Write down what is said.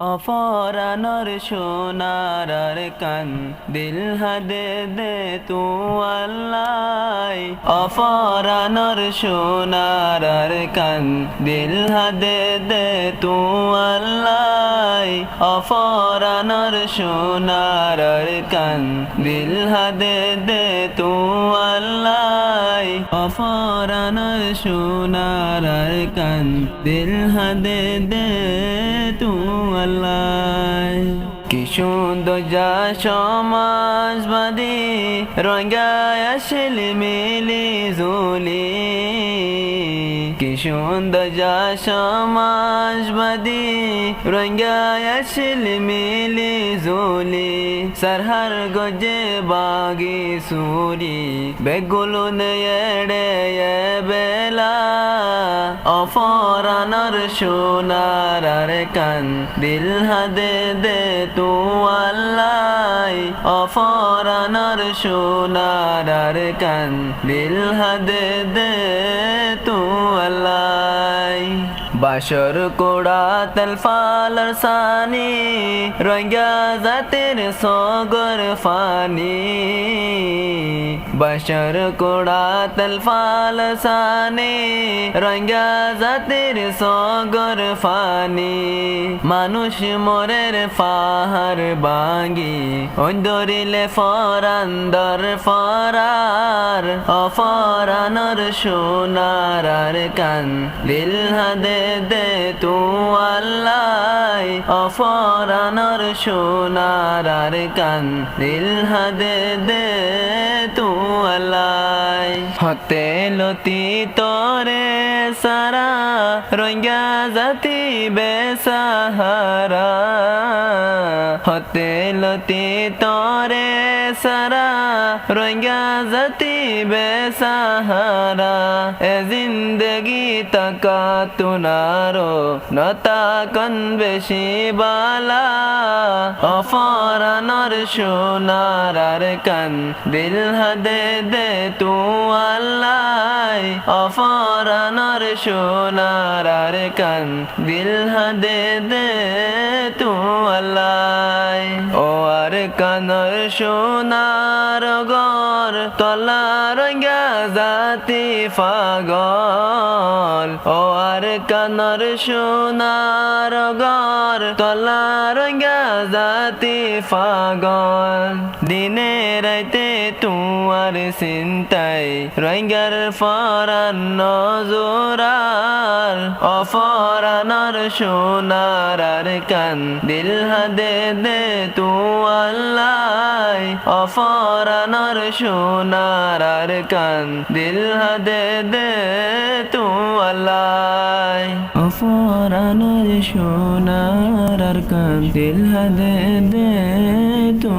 অফরানোর সোনার কান দিল হাদে দে তু আল্লাহ অফরানোর সোনার কান দিল হাদে দে তু আল্লাহ অফরানোর সোনার কান দিল হাদে দে তু আল্লাহ অফরানোর সোনার কান দিল হাদে দে তু কি সুন্দর যা সমাজবাদী রঙায় আসলে মিলি জুলি কি সুন্দর যা সমাজবাদী রঙায় আসলে মিলি জুলি সরহর গজে বাগি সুরি বেগুলো নেড়ে বেলা অফরানোর সোনার কান দিল হাদে দে তু আল্লাহ অফরানোর সোনার কান দিল হাদে দে তু আল্লাহ বাসর কোড়া তলফালর সানি রঙ্গা জাতের সগর ফানি বাসর কোড়া তলফাল সানি রঙ্গা জাতের সগর ফানি মানুষ মোরের ফাহার বাঙ্গি অন্দরিলে ফরান্দর ফরার অফরানোর সোনার কান দিল হাদে দে তু আল্লাহ অফরানোর সোনার কান দিল হাদে দে তু আল্লাহ হতে লতি তোরে সারা রঙ্গা জাতি বেসাহারা হতে লতি তোরে সারা রঙ্গা জাতি বেসাহারা এ জিন্দগি তাকা তুনারো নতা কন বেশি বালা অফরানোর সোনার কান দিল হাদে দে তু আল্লাহ অফরানোর সোনার কান দিল হাদে দে তু আল্লাহ ও আর কানর সোনার গর তলা রঙ্গা জাতি পাগল ও আর কানর সোনার গর তলা রঙ্গা জাতি পাগল দিনে রাইতে তুয়ার চিন্তাই রঙ্গার ফরান নজরার অফরানোর সোনার কান দিল হাদে দে তু আল্লাহ অফরানোর সোনার কান দিল হাদে দে তু আল্লাহ অফরানোর সোনার কান দিল হাদে দে তু